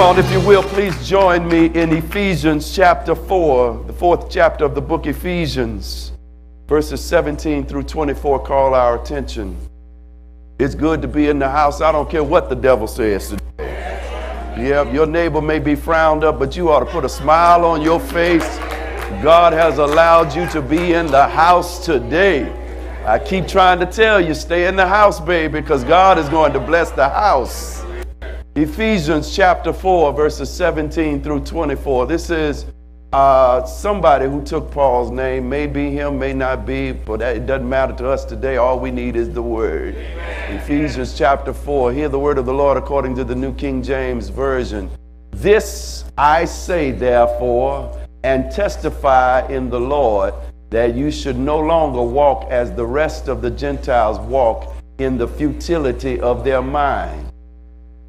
on, if you will, please join me in Ephesians chapter 4, the 4th chapter of the book Ephesians, verses 17 through 24 call our attention. It's good to be in the house. I don't care what the devil says today. Yeah, your neighbor may be frowned up, but you ought to put a smile on your face. God has allowed you to be in the house today. I keep trying to tell you, stay in the house, baby, because God is going to bless the house. Ephesians chapter 4, verses 17 through 24. This is somebody who took Paul's name. May be him, may not be, but it doesn't matter to us today. All we need is the word. Amen. Ephesians chapter 4. Hear the word of the Lord according to the New King James Version. This I say, therefore, and testify in the Lord, that you should no longer walk as the rest of the Gentiles walk, in the futility of their mind,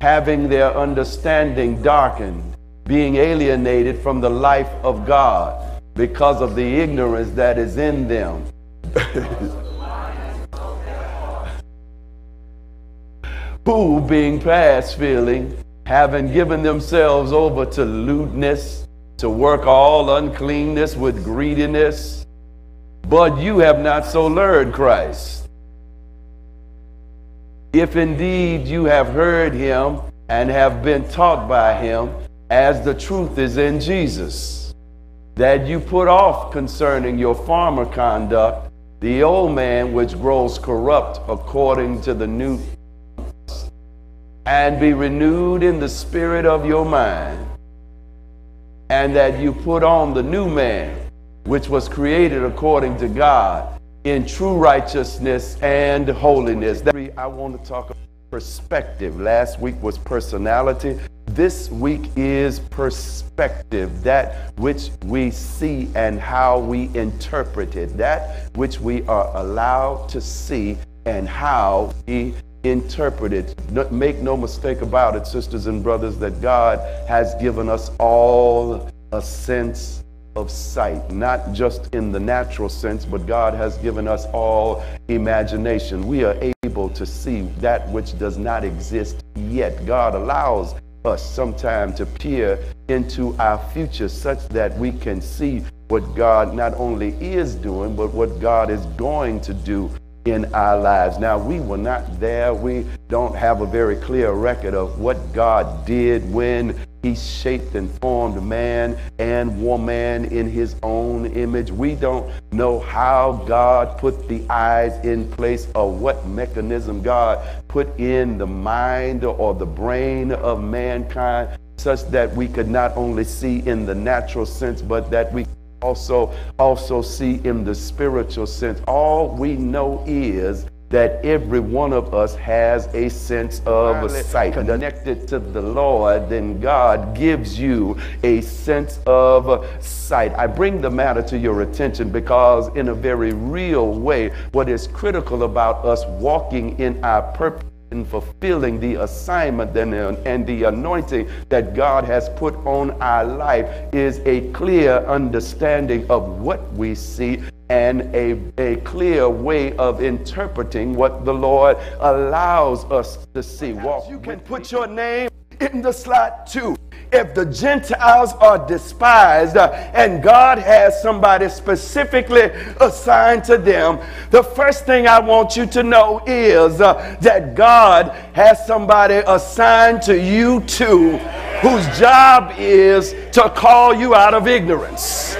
having their understanding darkened, being alienated from the life of God because of the ignorance that is in them. Who, being past feeling, having given themselves over to lewdness, to work all uncleanness with greediness, but you have not so learned Christ. If indeed you have heard him and have been taught by him, as the truth is in Jesus, that you put off concerning your former conduct the old man which grows corrupt according to the new, and be renewed in the spirit of your mind, and that you put on the new man which was created according to God in true righteousness and holiness. I want to talk about perspective. Last week was personality. This week is perspective, that which we see and how we interpret it, that which we are allowed to see and how we interpret it. Make no mistake about it, sisters and brothers, that God has given us all a sense of sight, not just in the natural sense, but God has given us all imagination. We are able to see that which does not exist yet. God allows us sometime to peer into our future such that we can see what God not only is doing, but what God is going to do in our lives. Now, we were not there. We don't have a very clear record of what God did when he shaped and formed man and woman in his own image. We don't know how God put the eyes in place, or what mechanism God put in the mind or the brain of mankind, such that we could not only see in the natural sense, but that we also see in the spiritual sense. All we know is that every one of us has a sense of sight. Connected to the Lord, then God gives you a sense of sight. I bring the matter to your attention because in a very real way, what is critical about us walking in our purpose in fulfilling the assignment and the anointing that God has put on our life is a clear understanding of what we see and a clear way of interpreting what the Lord allows us to see. You can put your name in the slot too. If the Gentiles are despised and God has somebody specifically assigned to them, the first thing I want you to know is that God has somebody assigned to you too, whose job is to call you out of ignorance.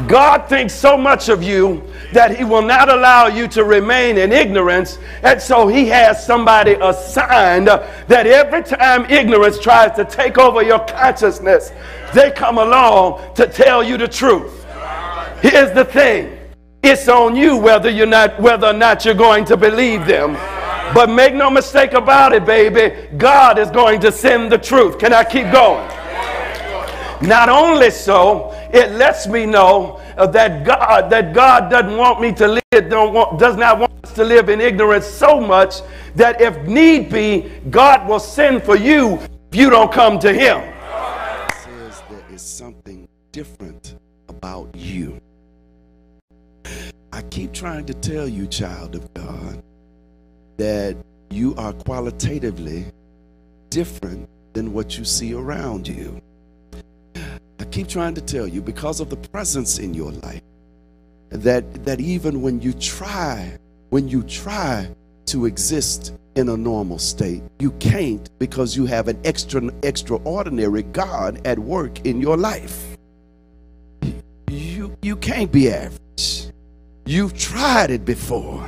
God thinks so much of you that he will not allow you to remain in ignorance, and so he has somebody assigned that every time ignorance tries to take over your consciousness, they come along to tell you the truth. Here's the thing, it's on you whether or not you're going to believe them. But make no mistake about it, baby, God is going to send the truth. Can I keep going? Not only so, it lets me know that God doesn't want me to live, does not want us to live in ignorance so much that if need be, God will send for you if you don't come to him. It says there is something different about you. I keep trying to tell you, child of God, that you are qualitatively different than what you see around you. I keep trying to tell you, because of the presence in your life, that even when you try to exist in a normal state, you can't, because you have an extraordinary God at work in your life. You can't be average. You've tried it before.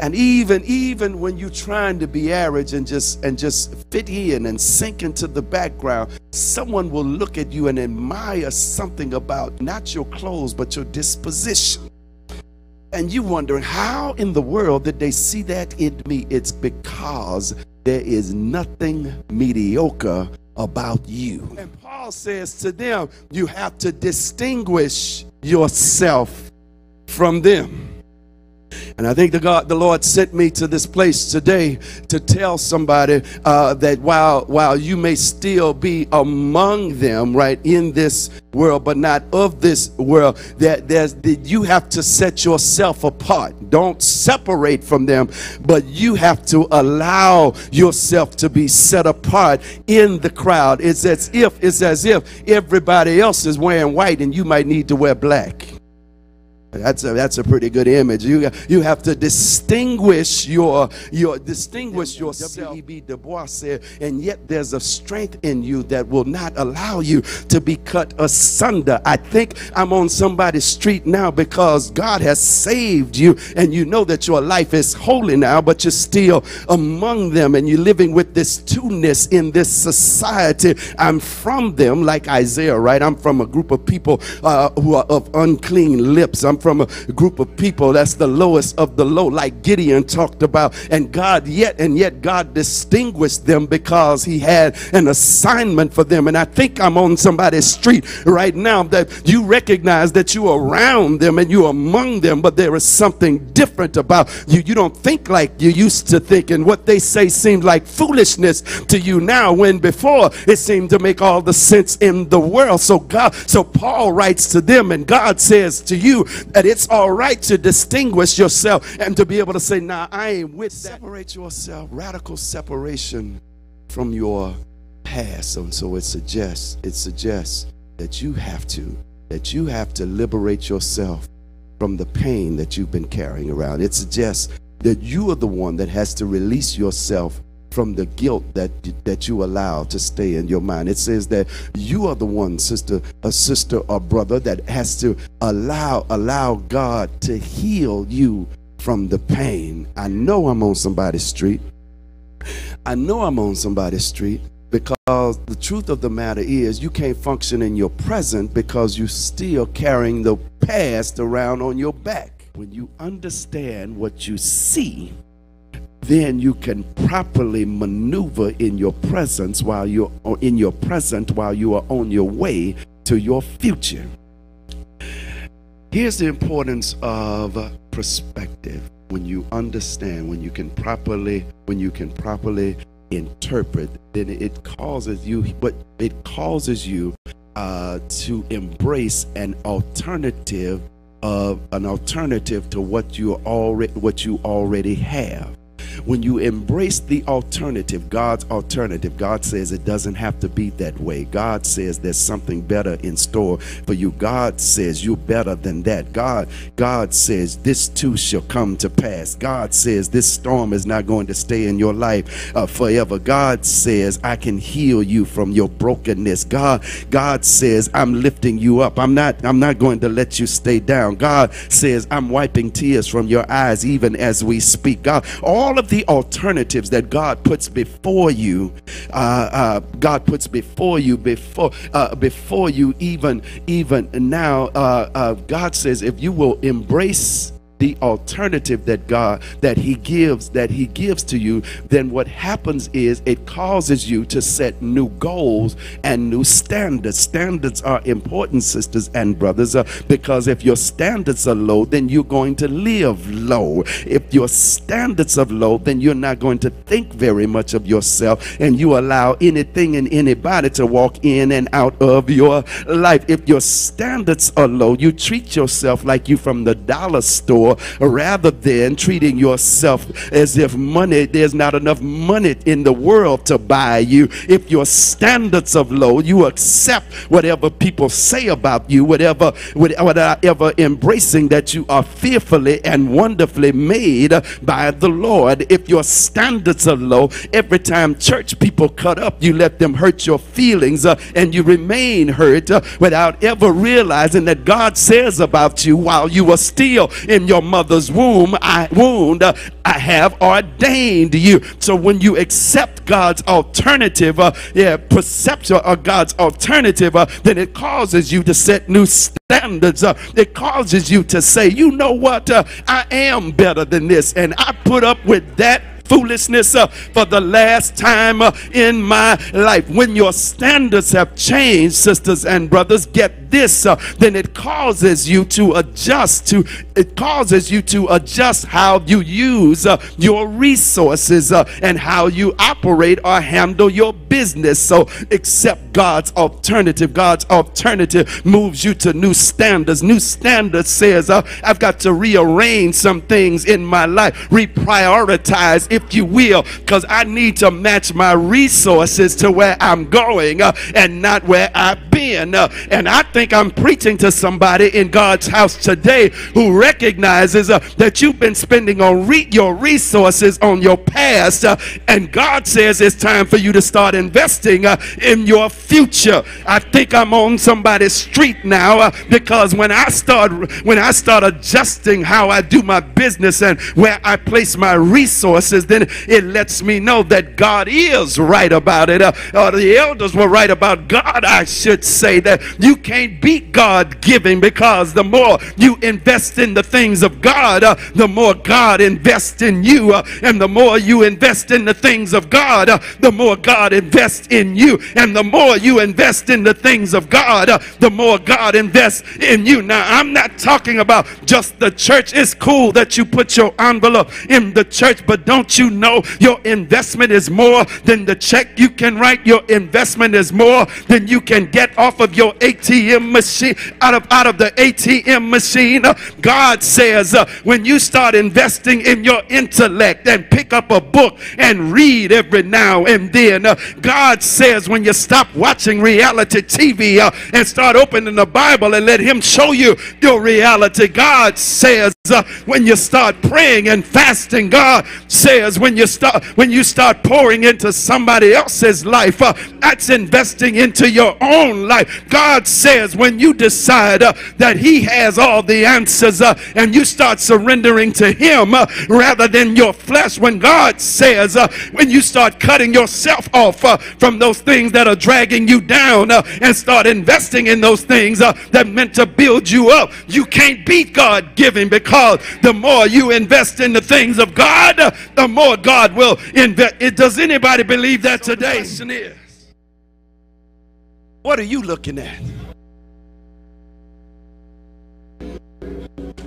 And even when you're trying to be average and just fit in and sink into the background, someone will look at you and admire something about not your clothes but your disposition. And you wondering, how in the world did they see that in me? It's because there is nothing mediocre about you. And Paul says to them, you have to distinguish yourself from them. And I think the Lord sent me to this place today to tell somebody that while you may still be among them, right, in this world, but not of this world, that you have to set yourself apart. Don't separate from them, but you have to allow yourself to be set apart in the crowd. It's as if everybody else is wearing white and you might need to wear black. That's a pretty good image. You have to distinguish yourself. W.E.B. Du Bois said, and yet there's a strength in you that will not allow you to be cut asunder. I think I'm on somebody's street now because God has saved you, and you know that your life is holy now, but you're still among them, and you're living with this two-ness in this society. I'm from them, like Isaiah, right? I'm from a group of people who are of unclean lips. I'm from a group of people that's the lowest of the low, like Gideon talked about. And yet God distinguished them because he had an assignment for them. And I think I'm on somebody's street right now that you recognize that you're around them and you're among them, but there is something different about you. You don't think like you used to think, and what they say seems like foolishness to you now, when before it seemed to make all the sense in the world. So Paul writes to them, and God says to you that it's all right to distinguish yourself and to be able to say, nah, I ain't with that. Separate yourself, radical separation from your past. And so it suggests that you have to liberate yourself from the pain that you've been carrying around. It suggests that you are the one that has to release yourself from the guilt that you allow to stay in your mind. It says that you are the one, sister or brother, that has to allow God to heal you from the pain. I know I'm on somebody's street. I know I'm on somebody's street, because the truth of the matter is you can't function in your present because you're still carrying the past around on your back. When you understand what you see, then you can properly maneuver in your presence while you're on your way to your future. Here's the importance of perspective. When you understand, when you can properly interpret, then it causes you to embrace an alternative to what you already have. When you embrace the alternative, God's alternative, God says it doesn't have to be that way. God says there's something better in store for you. God says you're better than that. God says this too shall come to pass. God says this storm is not going to stay in your life forever. God says I can heal you from your brokenness. God says I'm lifting you up. I'm not going to let you stay down. God says I'm wiping tears from your eyes even as we speak. God, all of the alternatives that God puts before you, before you even now, God says if you will embrace the alternative that he gives to you, then what happens is it causes you to set new goals and new standards. Standards are important, sisters and brothers, because if your standards are low, then you're going to live low. If your standards are low, then you're not going to think very much of yourself, and you allow anything and anybody to walk in and out of your life. If your standards are low, you treat yourself like you from the dollar store, more, rather than treating yourself as if there's not enough money in the world to buy you. If your standards are low, you accept whatever people say about you, whatever embracing that you are fearfully and wonderfully made by the Lord. If your standards are low, every time church people cut up, you let them hurt your feelings, and you remain hurt without ever realizing that God says about you, while you were still in your mother's womb, I have ordained you. So when you accept God's alternative perception of God's alternative, then it causes you to set new standards. It causes you to say, you know what, I am better than this, and I put up with that foolishness for the last time in my life. When your standards have changed, sisters and brothers, get this, then it causes you to adjust how you use your resources and how you operate or handle your business. So accept God's alternative. God's alternative moves you to new standards. New standards says, I've got to rearrange some things in my life, reprioritize, if you will, because I need to match my resources to where I'm going and not where I've been. And I think I'm preaching to somebody in God's house today who recognizes that you've been spending on your resources on your past, and God says it's time for you to start investing in your future. I think I'm on somebody's street now, because when I start adjusting how I do my business and where I place my resources, then it lets me know that God is right about it, or the elders were right about God, I should say, that you can't beat God giving, because the more you invest in the things of God, the more God invests in you, and the more you invest in the things of God, the more God invests in you, and the more you invest in the things of God, the more God invests in you. Now, I'm not talking about just the church. It's cool that you put your envelope in the church, but don't you know your investment is more than the check you can write? Your investment is more than you can get off of your ATM machine, out of the ATM machine. God says when you start investing in your intellect and pick up a book and read every now and then, God says when you stop watching reality TV and start opening the Bible and let him show you your reality, God says when you start praying and fasting, God says when you start pouring into somebody else's life, that's investing into your own life. God says when you decide that he has all the answers and you start surrendering to him rather than your flesh, when God says when you start cutting yourself off from those things that are dragging you down and start investing in those things that meant to build you up, you can't beat God giving, because the more you invest in the things of God, the more God will invest. Does anybody believe that today? The question is, what are you looking at?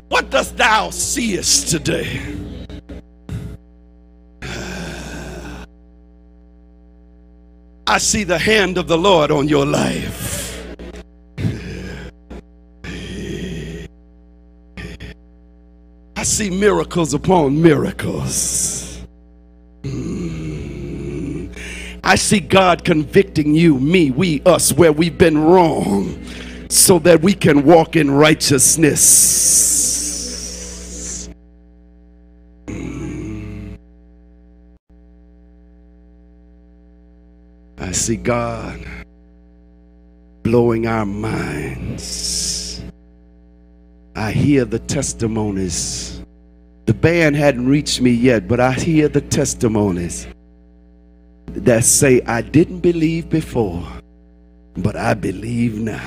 What dost thou seest today? I see the hand of the Lord on your life. I see miracles upon miracles. I see God convicting you, me, we, us, where we've been wrong, so that we can walk in righteousness. I see God blowing our minds. I hear the testimonies. The band hadn't reached me yet, but I hear the testimonies that say, I didn't believe before, but I believe now.